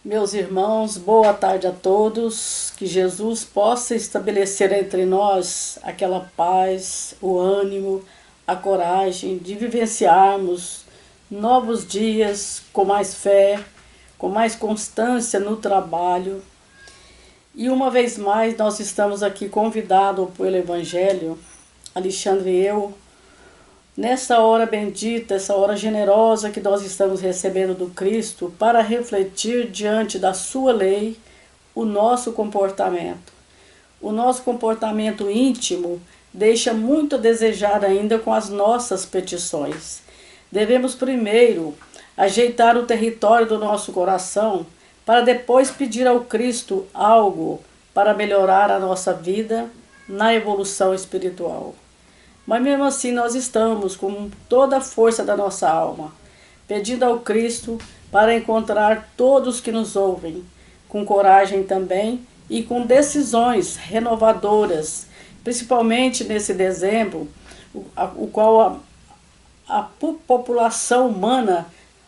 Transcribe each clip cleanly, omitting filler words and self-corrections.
Meus irmãos, boa tarde a todos. Que Jesus possa estabelecer entre nós aquela paz, o ânimo, a coragem de vivenciarmos novos dias com mais fé, com mais constância no trabalho. E uma vez mais nós estamos aqui convidados pelo Evangelho, Alexandre e eu, nessa hora bendita, essa hora generosa que nós estamos recebendo do Cristo, para refletir diante da sua lei o nosso comportamento. O nosso comportamento íntimo deixa muito a desejar ainda com as nossas petições. Devemos primeiro ajeitar o território do nosso coração para depois pedir ao Cristo algo para melhorar a nossa vida na evolução espiritual. Mas mesmo assim nós estamos com toda a força da nossa alma, pedindo ao Cristo para encontrar todos que nos ouvem, com coragem também e com decisões renovadoras, principalmente nesse dezembro, o qual a população humana,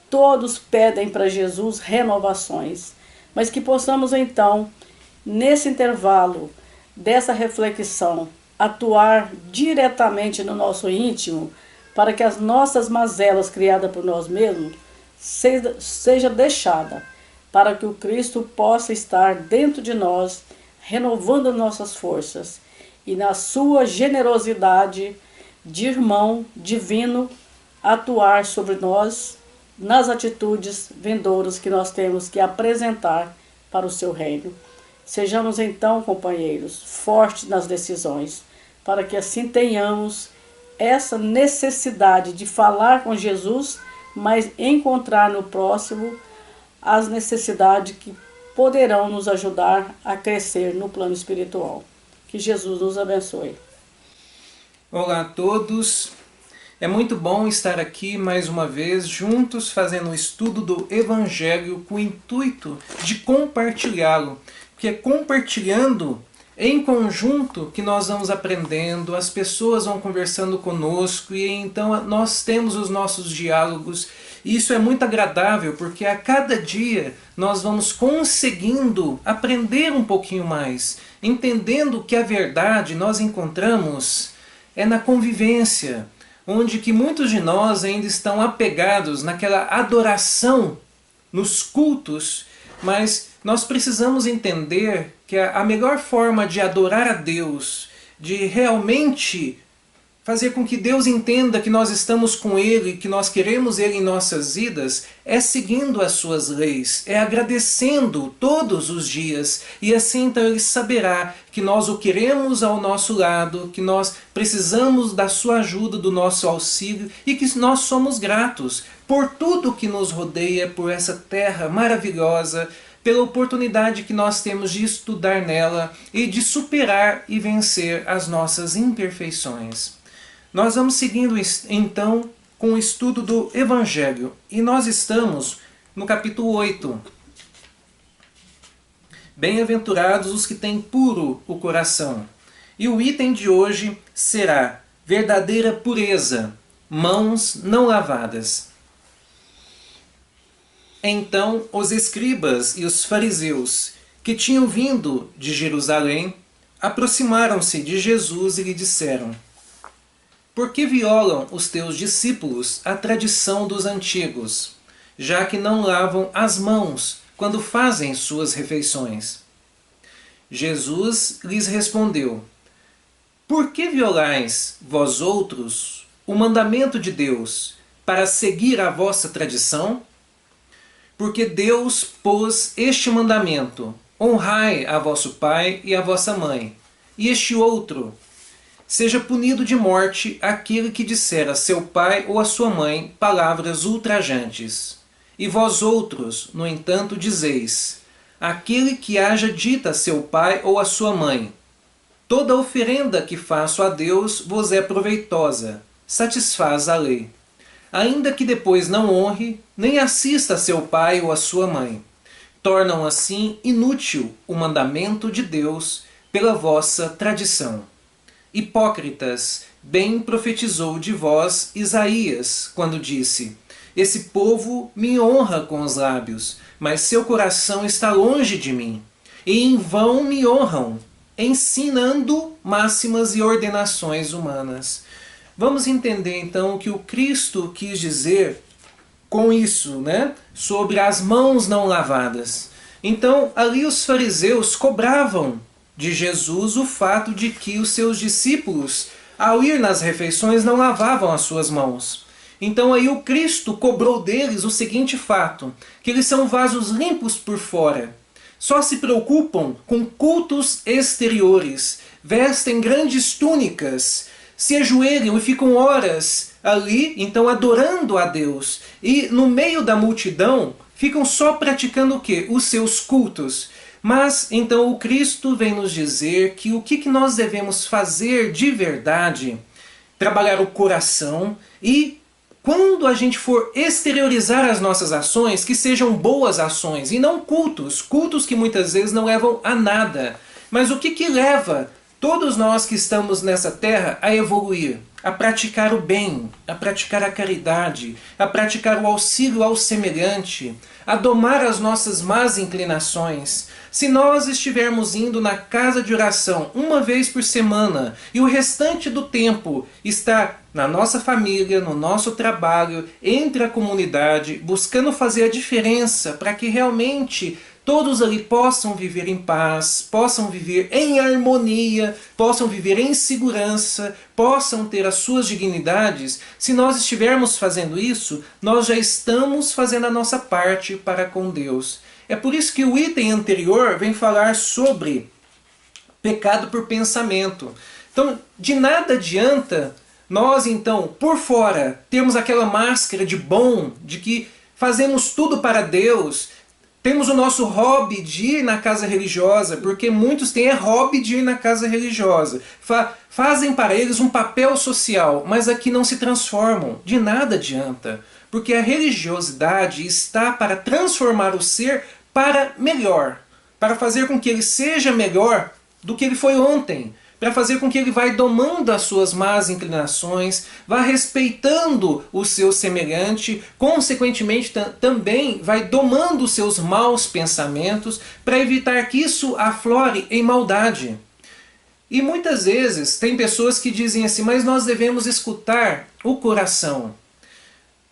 todos pedem para Jesus renovações, mas que possamos então, nesse intervalo dessa reflexão, atuar diretamente no nosso íntimo para que as nossas mazelas criadas por nós mesmos seja deixada, para que o Cristo possa estar dentro de nós, renovando nossas forças e na sua generosidade de irmão divino atuar sobre nós nas atitudes vindouras que nós temos que apresentar para o seu reino. Sejamos então, companheiros, fortes nas decisões, para que assim tenhamos essa necessidade de falar com Jesus, mas encontrar no próximo as necessidades que poderão nos ajudar a crescer no plano espiritual. Que Jesus nos abençoe. Olá a todos, é muito bom estar aqui mais uma vez juntos fazendo o estudo do Evangelho com o intuito de compartilhá-lo, porque é compartilhando em conjunto que nós vamos aprendendo, as pessoas vão conversando conosco e então nós temos os nossos diálogos. E isso é muito agradável porque a cada dia nós vamos conseguindo aprender um pouquinho mais, entendendo que a verdade nós encontramos é na convivência, onde que muitos de nós ainda estão apegados naquela adoração nos cultos, mas nós precisamos entender que a melhor forma de adorar a Deus, de realmente fazer com que Deus entenda que nós estamos com Ele, que nós queremos Ele em nossas vidas, é seguindo as suas leis, é agradecendo todos os dias, e assim então Ele saberá que nós o queremos ao nosso lado, que nós precisamos da sua ajuda, do nosso auxílio, e que nós somos gratos por tudo que nos rodeia, por essa terra maravilhosa, pela oportunidade que nós temos de estudar nela e de superar e vencer as nossas imperfeições. Nós vamos seguindo então com o estudo do Evangelho e nós estamos no capítulo 8. Bem-aventurados os que têm puro o coração. E o item de hoje será verdadeira pureza, mãos não lavadas. Então os escribas e os fariseus, que tinham vindo de Jerusalém, aproximaram-se de Jesus e lhe disseram: por que violam os teus discípulos a tradição dos antigos, já que não lavam as mãos quando fazem suas refeições? Jesus lhes respondeu: por que violais, vós outros, o mandamento de Deus, para seguir a vossa tradição? Porque Deus pôs este mandamento: honrai a vosso pai e a vossa mãe. E este outro: seja punido de morte aquele que disser a seu pai ou a sua mãe palavras ultrajantes. E vós outros, no entanto, dizeis: aquele que haja dito a seu pai ou a sua mãe: toda oferenda que faço a Deus vos é proveitosa, satisfaz a lei. Ainda que depois não honre, nem assista a seu pai ou a sua mãe. Tornam assim inútil o mandamento de Deus pela vossa tradição. Hipócritas, bem profetizou de vós Isaías, quando disse: Esse povo me honra com os lábios, mas seu coração está longe de mim. E em vão me honram, ensinando máximas e ordenações humanas. Vamos entender então o que o Cristo quis dizer com isso, né? Sobre as mãos não lavadas. Então, ali os fariseus cobravam de Jesus o fato de que os seus discípulos, ao ir nas refeições, não lavavam as suas mãos. Então aí o Cristo cobrou deles o seguinte fato, que eles são vasos limpos por fora. Só se preocupam com cultos exteriores, vestem grandes túnicas, se ajoelham e ficam horas ali, então adorando a Deus. E no meio da multidão ficam só praticando o quê? Os seus cultos. Mas então o Cristo vem nos dizer que o que nós devemos fazer de verdade, trabalhar o coração e quando a gente for exteriorizar as nossas ações, que sejam boas ações e não cultos, cultos que muitas vezes não levam a nada. Mas o que leva todos nós que estamos nessa terra a evoluir? A praticar o bem, a praticar a caridade, a praticar o auxílio ao semelhante, a domar as nossas más inclinações. Se nós estivermos indo na casa de oração uma vez por semana e o restante do tempo está na nossa família, no nosso trabalho, entre a comunidade, buscando fazer a diferença para que realmente todos ali possam viver em paz, possam viver em harmonia, possam viver em segurança, possam ter as suas dignidades. Se nós estivermos fazendo isso, nós já estamos fazendo a nossa parte para com Deus. É por isso que o item anterior vem falar sobre pecado por pensamento. Então, de nada adianta nós, então, por fora, termos aquela máscara de bom, de que fazemos tudo para Deus. Temos o nosso hobby de ir na casa religiosa, porque muitos têm hobby de ir na casa religiosa. Fazem para eles um papel social, mas aqui não se transformam. De nada adianta, porque a religiosidade está para transformar o ser para melhor, para fazer com que ele seja melhor do que ele foi ontem, para fazer com que ele vai domando as suas más inclinações, vá respeitando o seu semelhante, consequentemente também vai domando os seus maus pensamentos, para evitar que isso aflore em maldade. E muitas vezes tem pessoas que dizem assim, mas nós devemos escutar o coração.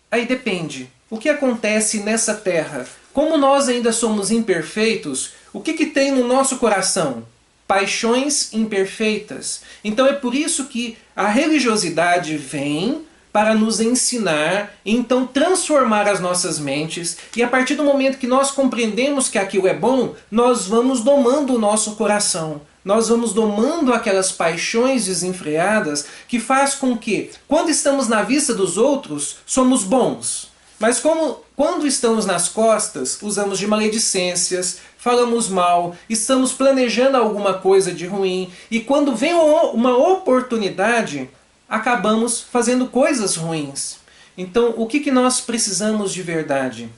Aí depende. O que acontece nessa terra? Como nós ainda somos imperfeitos, o que tem no nosso coração? Paixões imperfeitas. Então é por isso que a religiosidade vem para nos ensinar, então transformar as nossas mentes, e a partir do momento que nós compreendemos que aquilo é bom, nós vamos domando o nosso coração. Nós vamos domando aquelas paixões desenfreadas que faz com que, quando estamos na vista dos outros, somos bons. Mas quando estamos nas costas, usamos de maledicências, falamos mal, estamos planejando alguma coisa de ruim, e quando vem uma oportunidade, acabamos fazendo coisas ruins. Então, o que nós precisamos de verdade?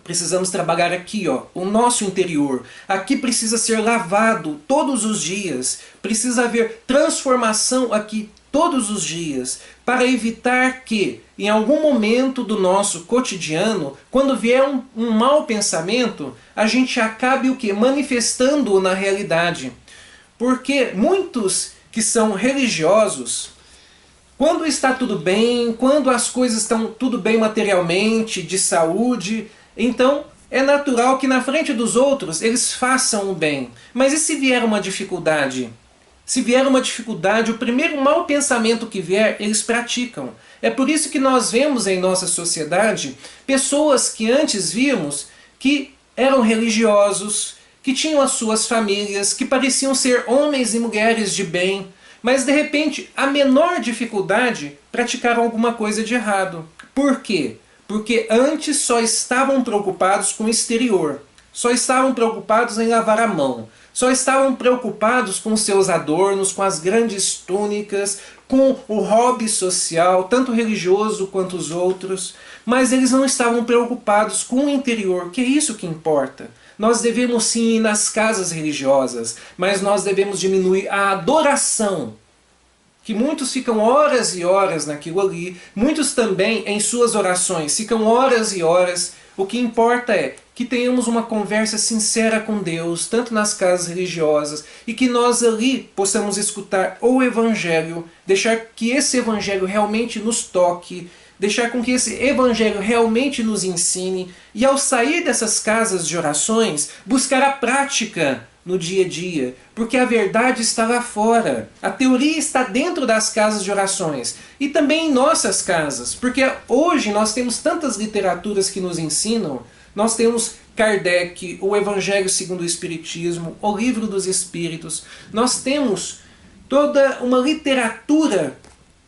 Precisamos trabalhar aqui, ó, o nosso interior. Aqui precisa ser lavado todos os dias. Precisa haver transformação aqui todos os dias, para evitar que, em algum momento do nosso cotidiano, quando vier um mau pensamento, a gente acabe o quê? Manifestando-o na realidade. Porque muitos que são religiosos, quando está tudo bem, quando as coisas estão tudo bem materialmente, de saúde, então é natural que na frente dos outros eles façam o bem. Mas e se vier uma dificuldade? Se vier uma dificuldade, o primeiro mau pensamento que vier, eles praticam. É por isso que nós vemos em nossa sociedade pessoas que antes víamos que eram religiosos, que tinham as suas famílias, que pareciam ser homens e mulheres de bem, mas de repente, a menor dificuldade, praticaram alguma coisa de errado. Por quê? Porque antes só estavam preocupados com o exterior, só estavam preocupados em lavar a mão, só estavam preocupados com seus adornos, com as grandes túnicas, com o hobby social, tanto religioso quanto os outros, mas eles não estavam preocupados com o interior, que é isso que importa. Nós devemos sim ir nas casas religiosas, mas nós devemos diminuir a adoração que muitos ficam horas e horas naquilo ali, muitos também em suas orações ficam horas e horas. O que importa é que tenhamos uma conversa sincera com Deus, tanto nas casas religiosas, e que nós ali possamos escutar o Evangelho, deixar que esse Evangelho realmente nos toque, deixar com que esse Evangelho realmente nos ensine, e ao sair dessas casas de orações, buscar a prática no dia a dia, porque a verdade está lá fora. A teoria está dentro das casas de orações e também em nossas casas, porque hoje nós temos tantas literaturas que nos ensinam. Nós temos Kardec, o Evangelho segundo o Espiritismo, o Livro dos Espíritos. Nós temos toda uma literatura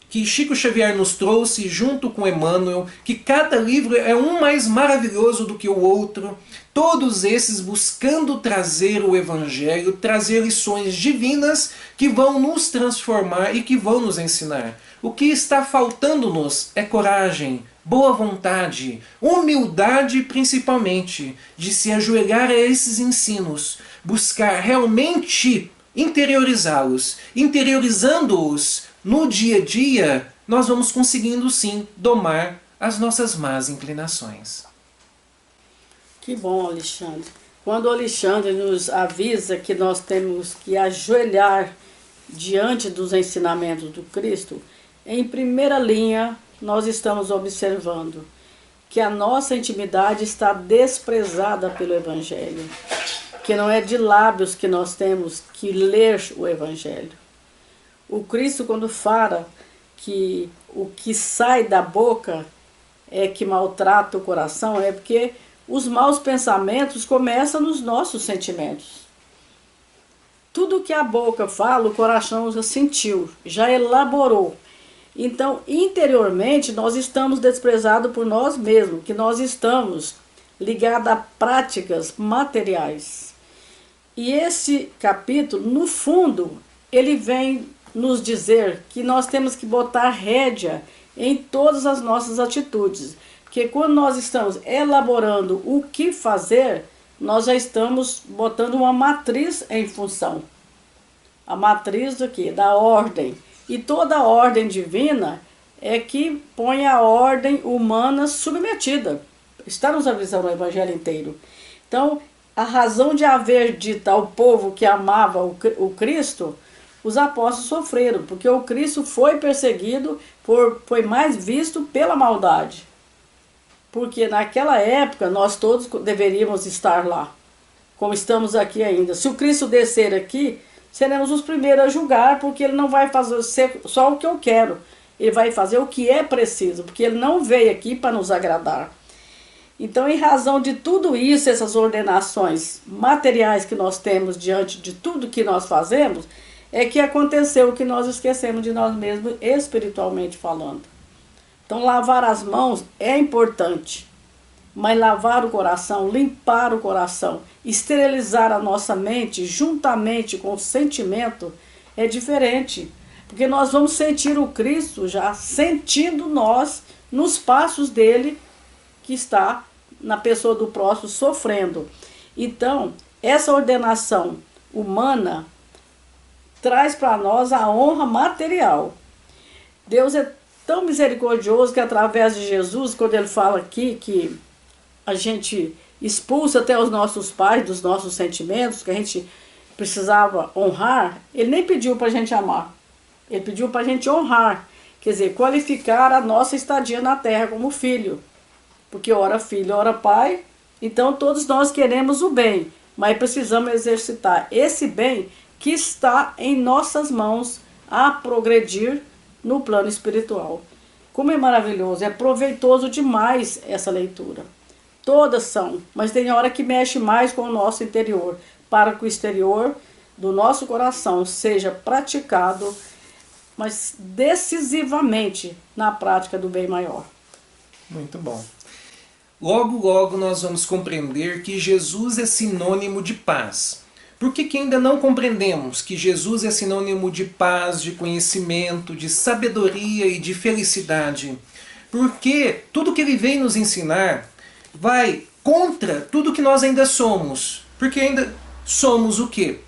que Chico Xavier nos trouxe junto com Emmanuel, que cada livro é um mais maravilhoso do que o outro, todos esses buscando trazer o Evangelho, trazer lições divinas que vão nos transformar e que vão nos ensinar. O que está faltando-nos é coragem, boa vontade, humildade principalmente, de se ajoelhar a esses ensinos, buscar realmente interiorizá-los, interiorizando-os no dia a dia, nós vamos conseguindo sim domar as nossas más inclinações. Que bom, Alexandre. Quando o Alexandre nos avisa que nós temos que ajoelhar diante dos ensinamentos do Cristo, em primeira linha nós estamos observando que a nossa intimidade está desprezada pelo Evangelho, que não é de lábios que nós temos que ler o Evangelho. O Cristo, quando fala que o que sai da boca é que maltrata o coração, é porque os maus pensamentos começam nos nossos sentimentos. Tudo que a boca fala, o coração já sentiu, já elaborou. Então, interiormente, nós estamos desprezados por nós mesmos, que nós estamos ligados a práticas materiais. E esse capítulo, no fundo, ele vem nos dizer que nós temos que botar rédea em todas as nossas atitudes. Porque quando nós estamos elaborando o que fazer, nós já estamos botando uma matriz em função. A matriz do quê? Da ordem. E toda a ordem divina é que põe a ordem humana submetida. Está nos avisando no Evangelho inteiro. Então, a razão de haver dito ao povo que amava o Cristo, os apóstolos sofreram, porque o Cristo foi perseguido, foi mais visto pela maldade. Porque naquela época nós todos deveríamos estar lá, como estamos aqui ainda. Se o Cristo descer aqui, seremos os primeiros a julgar, porque ele não vai fazer só o que eu quero. Ele vai fazer o que é preciso, porque ele não veio aqui para nos agradar. Então, em razão de tudo isso, essas ordenações materiais que nós temos diante de tudo que nós fazemos, é que aconteceu o que nós esquecemos de nós mesmos, espiritualmente falando. Então, lavar as mãos é importante, mas lavar o coração, limpar o coração, esterilizar a nossa mente juntamente com o sentimento é diferente. Porque nós vamos sentir o Cristo já sentindo nós nos passos dele que está na pessoa do próximo sofrendo. Então, essa ordenação humana traz para nós a honra material. Deus é tão misericordioso que através de Jesus, quando ele fala aqui que a gente expulsa até os nossos pais dos nossos sentimentos, que a gente precisava honrar, ele nem pediu para a gente amar. Ele pediu para a gente honrar, quer dizer, qualificar a nossa estadia na terra como filho. Porque ora filho, ora pai, então todos nós queremos o bem, mas precisamos exercitar esse bem que está em nossas mãos a progredir no plano espiritual. Como é maravilhoso, é proveitoso demais essa leitura. Todas são, mas tem hora que mexe mais com o nosso interior, para que o exterior do nosso coração seja praticado, mas decisivamente na prática do bem maior. Muito bom. Logo, logo nós vamos compreender que Jesus é sinônimo de paz. Por que ainda não compreendemos que Jesus é sinônimo de paz, de conhecimento, de sabedoria e de felicidade? Porque tudo que ele vem nos ensinar vai contra tudo que nós ainda somos. Porque ainda somos o quê?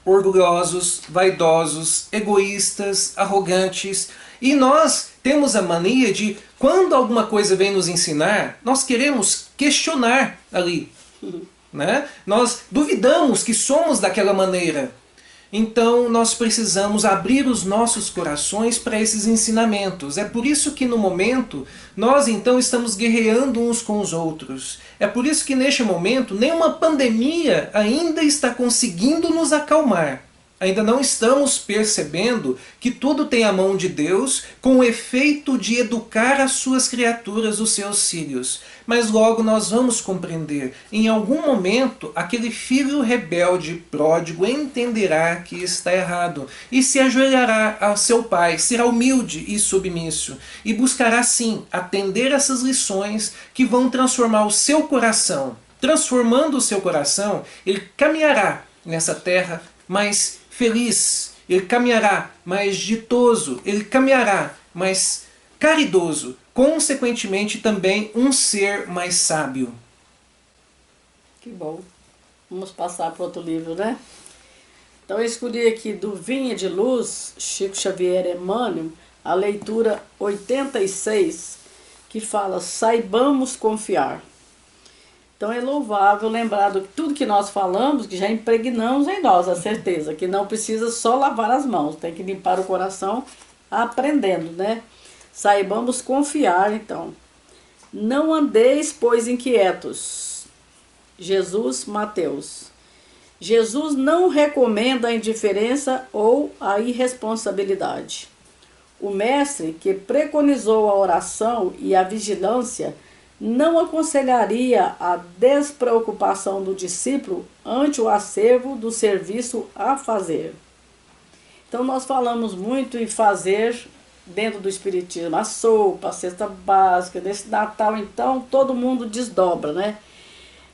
orgulhosos, vaidosos, egoístas, arrogantes. E nós temos a mania de, quando alguma coisa vem nos ensinar, nós queremos questionar ali. Né? Nós duvidamos que somos daquela maneira. Então nós precisamos abrir os nossos corações para esses ensinamentos. É por isso que no momento nós então estamos guerreando uns com os outros. É por isso que neste momento nenhuma pandemia ainda está conseguindo nos acalmar. Ainda não estamos percebendo que tudo tem a mão de Deus com o efeito de educar as suas criaturas, os seus filhos. Mas logo nós vamos compreender. Em algum momento, aquele filho rebelde, pródigo, entenderá que está errado e se ajoelhará ao seu pai, será humilde e submisso e buscará sim atender essas lições que vão transformar o seu coração. Transformando o seu coração, ele caminhará nessa terra mais feliz, ele caminhará mais ditoso, ele caminhará mais caridoso, consequentemente também um ser mais sábio. Que bom. Vamos passar para outro livro, né? Então eu escolhi aqui do Vinha de Luz, Chico Xavier Emmanuel, a leitura 86, que fala: saibamos confiar. Então é louvável lembrar de tudo que nós falamos, que já impregnamos em nós a certeza, que não precisa só lavar as mãos, tem que limpar o coração aprendendo, né? Saibamos confiar, então. Não andeis, pois, inquietos. Jesus, Mateus. Jesus não recomenda a indiferença ou a irresponsabilidade. O mestre, que preconizou a oração e a vigilância, não aconselharia a despreocupação do discípulo ante o acervo do serviço a fazer. Então nós falamos muito em fazer dentro do Espiritismo, a sopa, a cesta básica, nesse Natal então todo mundo desdobra, né?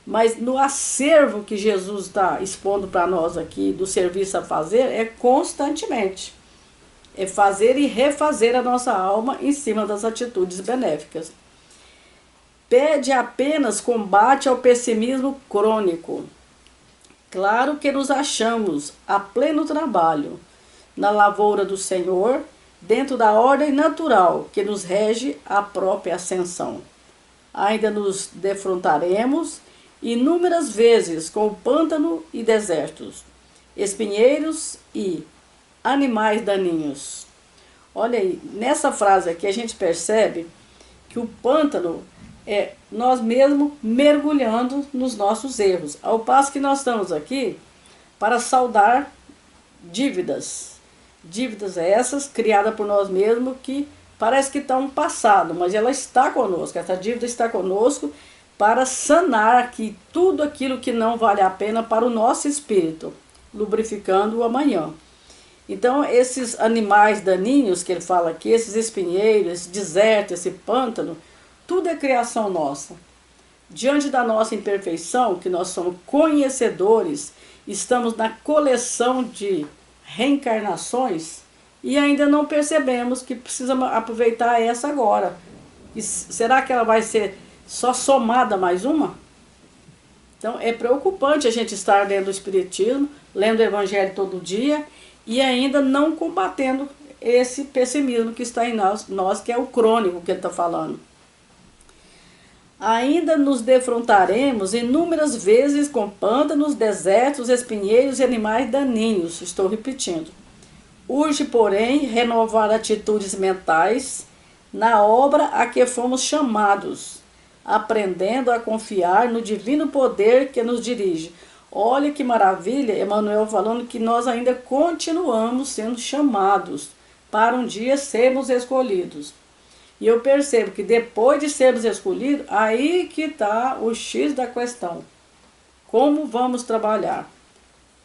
Mas no acervo que Jesus está expondo para nós aqui, do serviço a fazer, é constantemente. É fazer e refazer a nossa alma em cima das atitudes benéficas. Pede apenas combate ao pessimismo crônico. Claro que nos achamos a pleno trabalho, na lavoura do Senhor, dentro da ordem natural que nos rege a própria ascensão. Ainda nos defrontaremos inúmeras vezes com o pântano e desertos, espinheiros e animais daninhos. Olha aí, nessa frase aqui a gente percebe que o pântano é nós mesmos mergulhando nos nossos erros, ao passo que nós estamos aqui para saldar dívidas. Dívidas essas criadas por nós mesmos que parece que estão no passado, mas ela está conosco, essa dívida está conosco para sanar aqui tudo aquilo que não vale a pena para o nosso espírito, lubrificando o amanhã. Então esses animais daninhos que ele fala aqui, esses espinheiros, esse deserto, esse pântano, tudo é criação nossa. Diante da nossa imperfeição, que nós somos conhecedores, estamos na coleção de reencarnações e ainda não percebemos que precisamos aproveitar essa agora. E será que ela vai ser só somada mais uma? Então é preocupante a gente estar lendo o Espiritismo, lendo o Evangelho todo dia e ainda não combatendo esse pessimismo que está em nós que é o crônico que ele está falando. Ainda nos defrontaremos inúmeras vezes com pântanos, desertos, espinheiros e animais daninhos. Estou repetindo. Urge, porém, renovar atitudes mentais na obra a que fomos chamados, aprendendo a confiar no divino poder que nos dirige. Olha que maravilha, Emmanuel falando que nós ainda continuamos sendo chamados para um dia sermos escolhidos. E eu percebo que depois de sermos escolhidos, aí que está o X da questão. Como vamos trabalhar?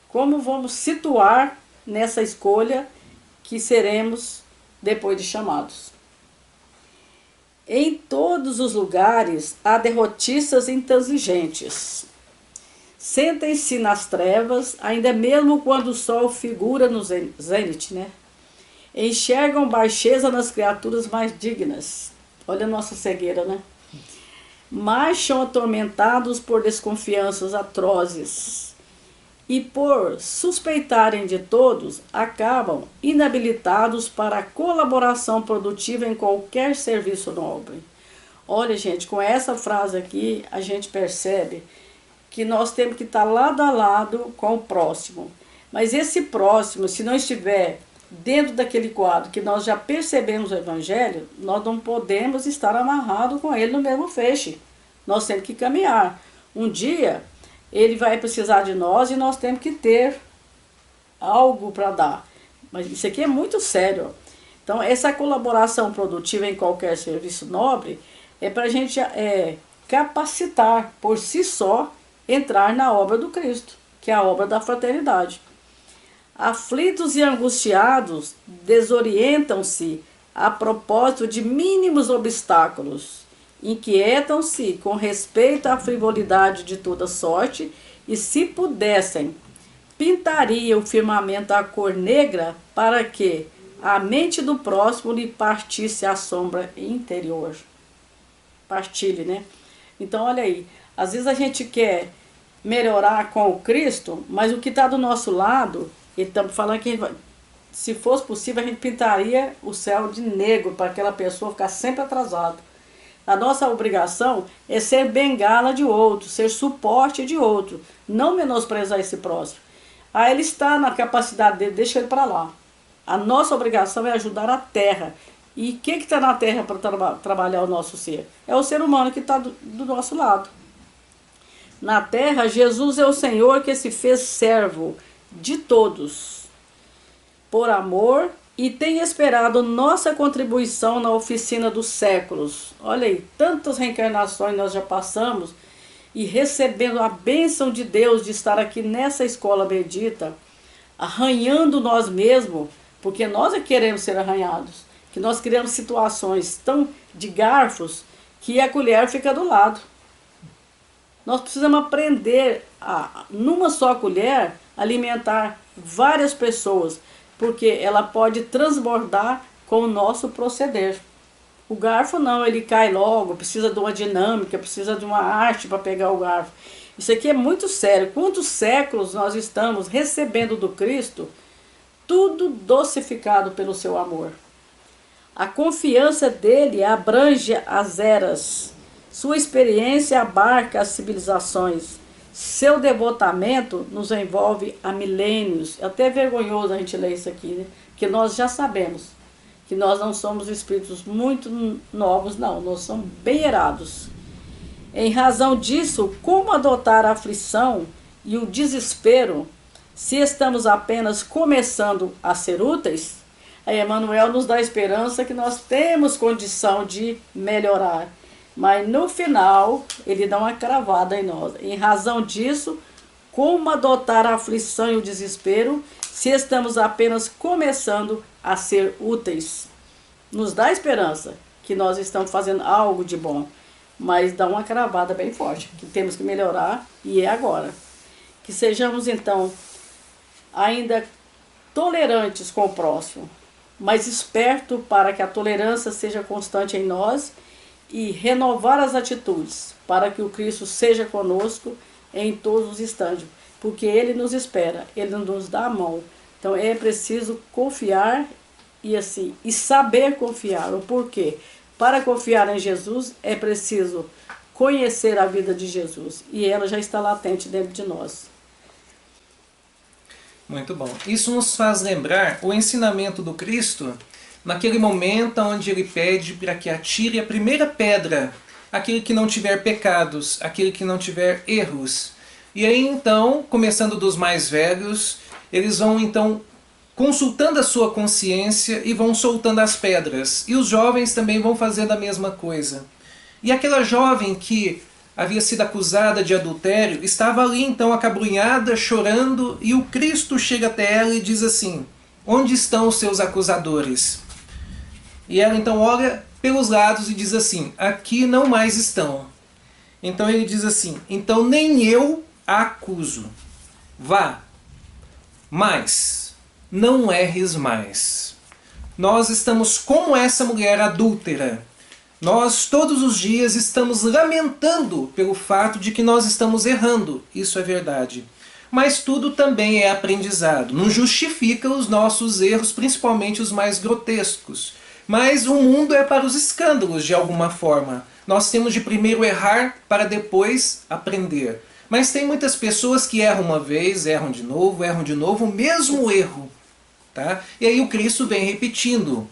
Como vamos situar nessa escolha que seremos depois de chamados? Em todos os lugares há derrotistas intransigentes. Sentem-se nas trevas, ainda mesmo quando o sol figura no zênite, né? Enxergam baixeza nas criaturas mais dignas. Olha a nossa cegueira, né? Marcham atormentados por desconfianças atrozes. e por suspeitarem de todos, acabam inabilitados para a colaboração produtiva em qualquer serviço nobre. Olha, gente, com essa frase aqui, a gente percebe que nós temos que estar lado a lado com o próximo. Mas esse próximo, se não estiver dentro daquele quadro que nós já percebemos o Evangelho, nós não podemos estar amarrados com ele no mesmo feixe. Nós temos que caminhar. Um dia ele vai precisar de nós e nós temos que ter algo para dar. Mas isso aqui é muito sério. Então, essa colaboração produtiva em qualquer serviço nobre é para a gente capacitar por si só entrar na obra do Cristo, que é a obra da fraternidade. Aflitos e angustiados desorientam-se a propósito de mínimos obstáculos. Inquietam-se com respeito à frivolidade de toda sorte e, se pudessem, pintariam o firmamento à cor negra para que a mente do próximo lhe partisse a sombra interior. Partilhe, né? Então, olha aí, às vezes a gente quer melhorar com o Cristo, mas o que está do nosso lado, ele está falando que se fosse possível a gente pintaria o céu de negro para aquela pessoa ficar sempre atrasada. A nossa obrigação é ser bengala de outro, ser suporte de outro, não menosprezar esse próximo. Ah, ele está na capacidade dele, deixa ele para lá. A nossa obrigação é ajudar a terra. E o que está na terra para trabalhar o nosso ser? É o ser humano que está do nosso lado. Na terra, Jesus é o Senhor que se fez servo de todos, por amor, e tem esperado nossa contribuição na oficina dos séculos. Olha aí, tantas reencarnações nós já passamos e recebendo a bênção de Deus de estar aqui nessa escola bendita, arranhando nós mesmos, porque nós é que queremos ser arranhados, que nós criamos situações tão de garfos que a colher fica do lado. Nós precisamos aprender a, numa só colher, alimentar várias pessoas, porque ela pode transbordar com o nosso proceder. O garfo não, ele cai logo, precisa de uma dinâmica, precisa de uma arte para pegar o garfo. Isso aqui é muito sério. Quantos séculos nós estamos recebendo do Cristo, tudo docificado pelo seu amor. A confiança dele abrange as eras, sua experiência abarca as civilizações. Seu devotamento nos envolve há milênios. É até vergonhoso a gente ler isso aqui, né? Porque nós já sabemos que nós não somos espíritos muito novos, não. Nós somos bem erados. Em razão disso, como adotar a aflição e o desespero se estamos apenas começando a ser úteis? Aí Emmanuel nos dá a esperança que nós temos condição de melhorar. Mas no final, ele dá uma cravada em nós. Em razão disso, como adotar a aflição e o desespero se estamos apenas começando a ser úteis? Nos dá esperança que nós estamos fazendo algo de bom, mas dá uma cravada bem forte, que temos que melhorar e é agora. Que sejamos então ainda tolerantes com o próximo, mas esperto para que a tolerância seja constante em nós e renovar as atitudes para que o Cristo seja conosco em todos os instantes, porque Ele nos espera, Ele nos dá a mão. Então é preciso confiar e saber confiar. O porquê? Para confiar em Jesus é preciso conhecer a vida de Jesus e ela já está latente dentro de nós. Muito bom. Isso nos faz lembrar o ensinamento do Cristo naquele momento onde ele pede para que atire a primeira pedra aquele que não tiver pecados, aquele que não tiver erros. E aí então, começando dos mais velhos, eles vão então consultando a sua consciência e vão soltando as pedras. E os jovens também vão fazer a mesma coisa. E aquela jovem que havia sido acusada de adultério estava ali então acabrunhada, chorando, e o Cristo chega até ela e diz assim: onde estão os seus acusadores? E ela então olha pelos lados e diz assim: aqui não mais estão. Então ele diz assim: então nem eu a acuso. Vá, mas não erres mais. Nós estamos como essa mulher adúltera. Nós todos os dias estamos lamentando pelo fato de que nós estamos errando. Isso é verdade. mas tudo também é aprendizado. Não justifica os nossos erros, principalmente os mais grotescos. Mas o mundo é para os escândalos, de alguma forma. Nós temos de primeiro errar para depois aprender. Mas tem muitas pessoas que erram uma vez, erram de novo, o mesmo erro. Tá? E aí o Cristo vem repetindo.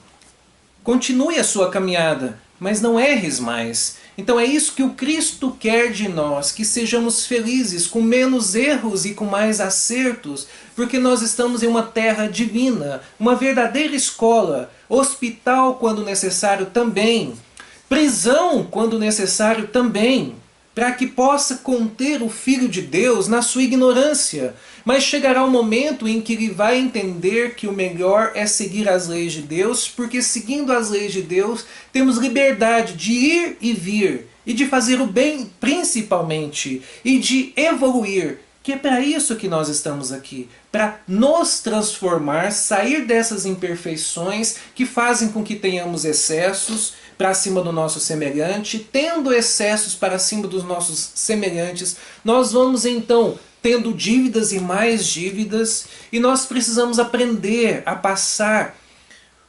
Continue a sua caminhada, mas não erres mais. Então é isso que o Cristo quer de nós, que sejamos felizes, com menos erros e com mais acertos, porque nós estamos em uma terra divina, uma verdadeira escola, hospital quando necessário também, prisão quando necessário também, para que possa conter o Filho de Deus na sua ignorância. Mas chegará um momento em que ele vai entender que o melhor é seguir as leis de Deus, porque seguindo as leis de Deus temos liberdade de ir e vir, e de fazer o bem principalmente, e de evoluir, que é para isso que nós estamos aqui, para nos transformar, sair dessas imperfeições que fazem com que tenhamos excessos para cima do nosso semelhante. Tendo excessos para cima dos nossos semelhantes, nós vamos então tendo dívidas e mais dívidas, e nós precisamos aprender a passar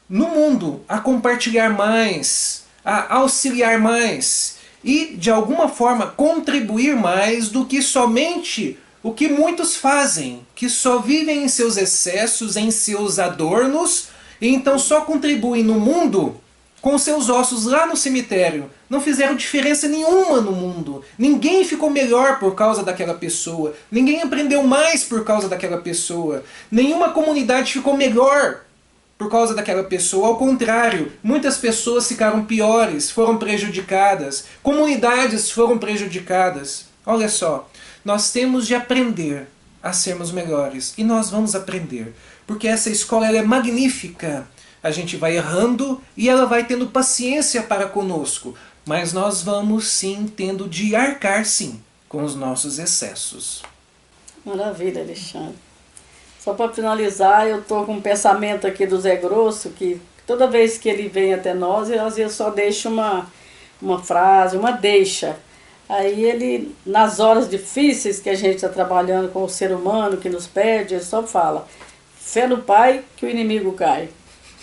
no mundo, a compartilhar mais, a auxiliar mais e de alguma forma contribuir mais do que somente o que muitos fazem, que só vivem em seus excessos, em seus adornos, e então só contribuem no mundo com seus ossos lá no cemitério. Não fizeram diferença nenhuma no mundo. Ninguém ficou melhor por causa daquela pessoa. Ninguém aprendeu mais por causa daquela pessoa. Nenhuma comunidade ficou melhor por causa daquela pessoa. Ao contrário, muitas pessoas ficaram piores, foram prejudicadas. Comunidades foram prejudicadas. Olha só, nós temos de aprender a sermos melhores. E nós vamos aprender. Porque essa escola ela é magnífica. A gente vai errando e ela vai tendo paciência para conosco. Mas nós vamos sim tendo de arcar sim com os nossos excessos. Maravilha, Alexandre. Só para finalizar, eu estou com um pensamento aqui do Zé Grosso, que toda vez que ele vem até nós, eu às vezes só deixo uma frase, uma deixa. Aí ele, nas horas difíceis que a gente está trabalhando com o ser humano que nos perde, ele só fala: fé no Pai que o inimigo cai.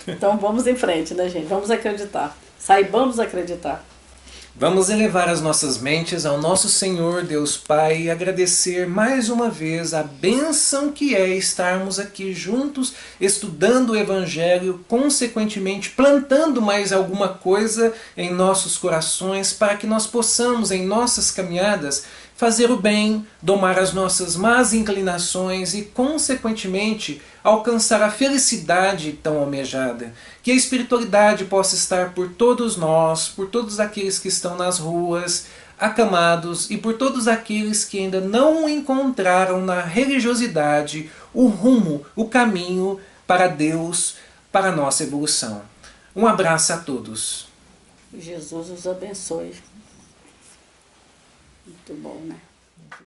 Então vamos em frente, né, gente? Vamos acreditar. Saibamos acreditar. Vamos elevar as nossas mentes ao nosso Senhor Deus Pai e agradecer mais uma vez a bênção que é estarmos aqui juntos, estudando o Evangelho, consequentemente plantando mais alguma coisa em nossos corações para que nós possamos, em nossas caminhadas, fazer o bem, domar as nossas más inclinações e, consequentemente, alcançar a felicidade tão almejada. Que a espiritualidade possa estar por todos nós, por todos aqueles que estão nas ruas, acamados, e por todos aqueles que ainda não encontraram na religiosidade o rumo, o caminho para Deus, para a nossa evolução. Um abraço a todos. Jesus os abençoe. Muito bom, né?